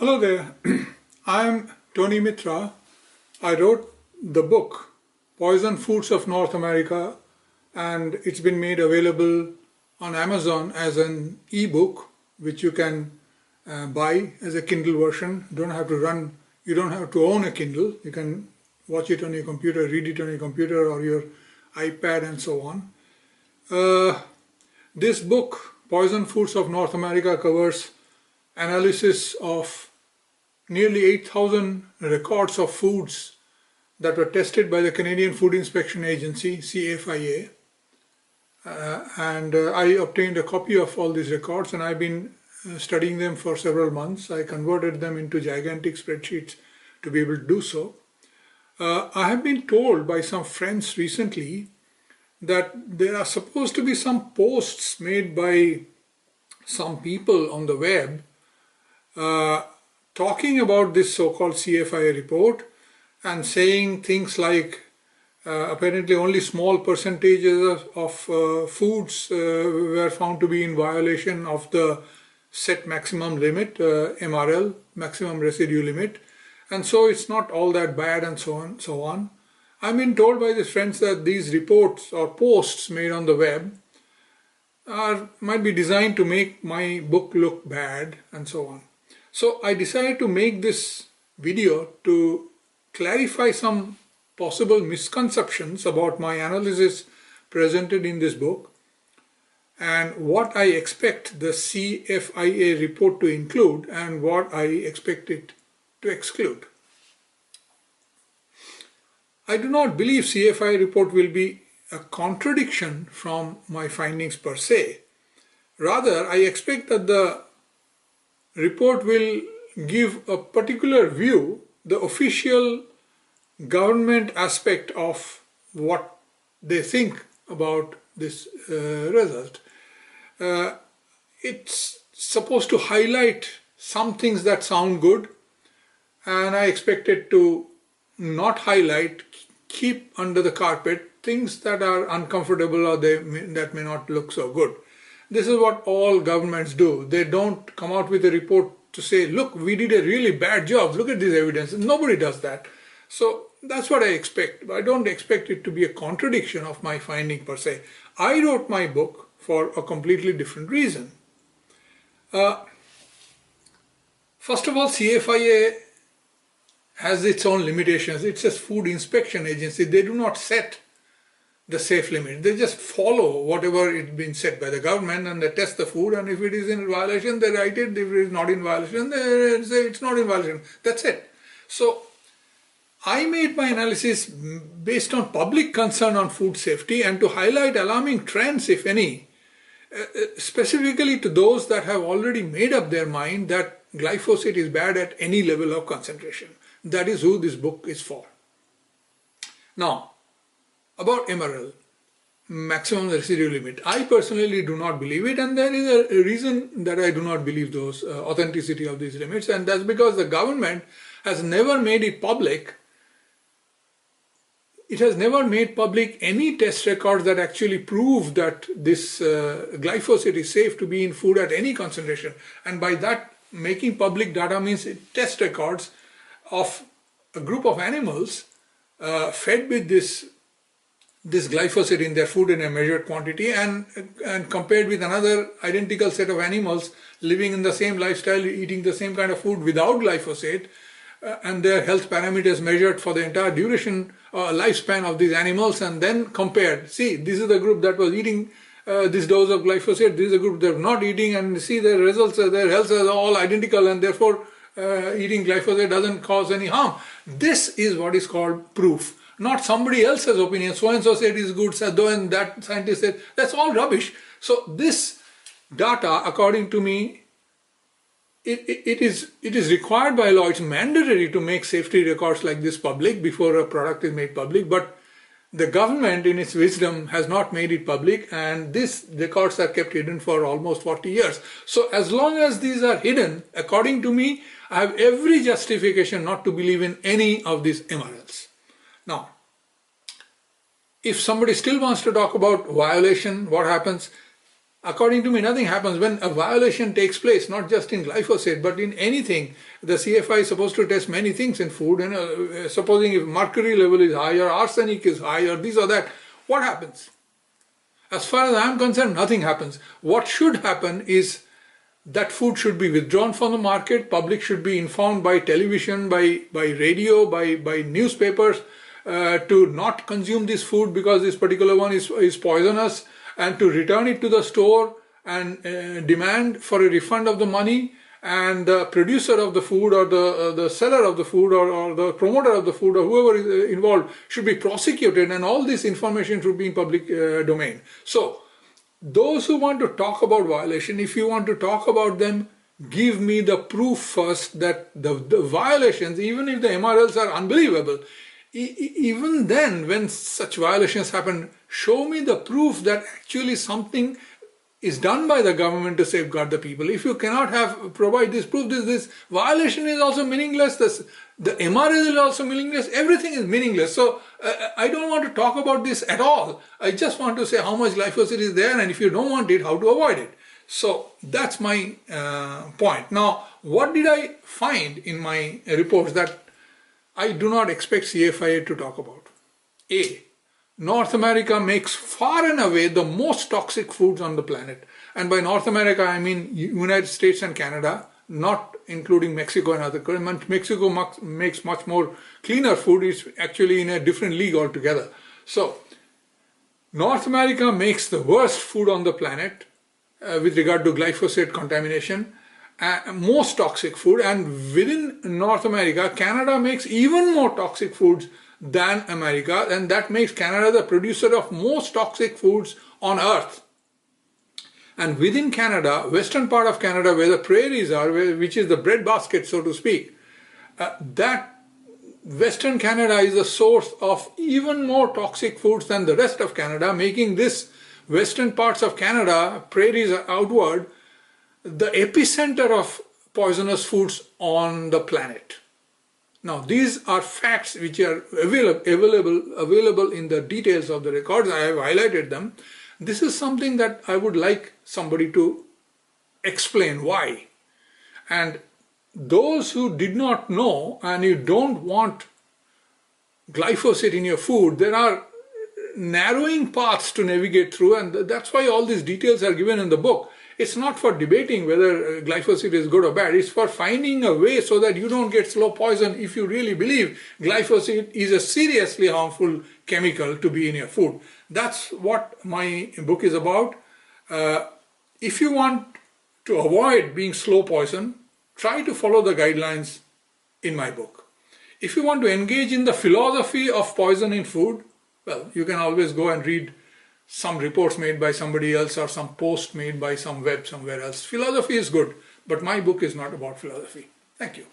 Hello there, I am Tony Mitra. I wrote the book Poison Foods of North America, and it's been made available on Amazon as an ebook which you can buy as a Kindle version. You don't have to own a Kindle. You can watch it on your computer, read it on your computer or your iPad and so on. This book, Poison Foods of North America, covers analysis of nearly 8,000 records of foods that were tested by the Canadian Food Inspection Agency, CFIA. I obtained a copy of all these records, and I've been studying them for several months. I converted them into gigantic spreadsheets to be able to do so. I have been told by some friends recently that there are supposed to be some posts made by some people on the web talking about this so-called CFIA report and saying things like apparently only small percentages of foods were found to be in violation of the set maximum limit, MRL, maximum residue limit, and so it's not all that bad and so on and so on. I've been told by these friends that these reports or posts made on the web might be designed to make my book look bad and so on. So I decided to make this video to clarify some possible misconceptions about my analysis presented in this book and what I expect the CFIA report to include and what I expect it to exclude. I do not believe CFIA report will be a contradiction from my findings per se. Rather, I expect that the report will give a particular view, the official government aspect of what they think about this result. It's supposed to highlight some things that sound good, and I expect it to not highlight, keep under the carpet things that are uncomfortable or that may not look so good. This is what all governments do. They don't come out with a report to say, look, we did a really bad job, look at this evidence. Nobody does that. So that's what I expect. I don't expect it to be a contradiction of my finding per se. I wrote my book for a completely different reason. First of all, CFIA has its own limitations. It's a food inspection agency. They do not set the safe limit. They just follow whatever it's been set by the government, and they test the food, and if it is in violation, they write it. If it is not in violation, they say it's not in violation. That's it. So I made my analysis based on public concern on food safety and to highlight alarming trends, if any, specifically to those that have already made up their mind that glyphosate is bad at any level of concentration. That is who this book is for. Now, about MRL, maximum residue limit. I personally do not believe it, and there is a reason that I do not believe those authenticity of these limits, and that's because the government has never made it public. It has never made public any test records that actually prove that this glyphosate is safe to be in food at any concentration. And by that, making public data means test records of a group of animals fed with this glyphosate in their food in a measured quantity and compared with another identical set of animals living in the same lifestyle, eating the same kind of food without glyphosate, and their health parameters measured for the entire duration lifespan of these animals, and then compared. See, this is the group that was eating this dose of glyphosate, this is the group that were not eating, and see their results, their health is all identical, and therefore eating glyphosate doesn't cause any harm. This is what is called proof. Not somebody else's opinion. So and so said is good, so and that scientist said. That's all rubbish. So this data, according to me, it is required by law. It's mandatory to make safety records like this public before a product is made public. But the government, in its wisdom, has not made it public, and these records are kept hidden for almost 40 years. So as long as these are hidden, according to me, I have every justification not to believe in any of these MRLs. Now, if somebody still wants to talk about violation, what happens? According to me, nothing happens when a violation takes place, not just in glyphosate, but in anything. The CFI is supposed to test many things in food, and supposing if mercury level is higher, arsenic is higher, this or that, what happens? As far as I am concerned, nothing happens. What should happen is that food should be withdrawn from the market, public should be informed by television, by radio, by newspapers, to not consume this food because this particular one is poisonous, and to return it to the store and demand for a refund of the money, and the producer of the food or the seller of the food or the promoter of the food or whoever is involved should be prosecuted, and all this information should be in public domain. So those who want to talk about violation, if you want to talk about them, give me the proof first that the violations, even if the MRLs are unbelievable, even then when such violations happen, show me the proof that actually something is done by the government to safeguard the people. If you cannot provide this proof, this violation is also meaningless, the MRL is also meaningless, everything is meaningless. So I don't want to talk about this at all. I just want to say how much glyphosate is there, and if you don't want it, how to avoid it. So that's my point. Now, what did I find in my reports that I do not expect CFIA to talk about? A, North America makes far and away the most toxic foods on the planet. And by North America, I mean United States and Canada, not including Mexico and other countries. Mexico makes much more cleaner food. It's actually in a different league altogether. So, North America makes the worst food on the planet with regard to glyphosate contamination. Most toxic food, and within North America, Canada makes even more toxic foods than America, and that makes Canada the producer of most toxic foods on earth. And within Canada, western part of Canada, where the prairies are, which is the breadbasket, so to speak, that western Canada is the source of even more toxic foods than the rest of Canada, making this western parts of Canada, prairies outward, the epicenter of poisonous foods on the planet. Now, these are facts which are available in the details of the records. I have highlighted them. This is something that I would like somebody to explain why. And those who did not know, and you don't want glyphosate in your food, there are narrowing paths to navigate through, and that's why all these details are given in the book. It's not for debating whether glyphosate is good or bad. It's for finding a way so that you don't get slow poison if you really believe glyphosate is a seriously harmful chemical to be in your food. That's what my book is about. If you want to avoid being slow poison, try to follow the guidelines in my book. If you want to engage in the philosophy of poison in food, well, you can always go and read some reports made by somebody else or some post made by some web somewhere else. Philosophy is good, but my book is not about philosophy. Thank you.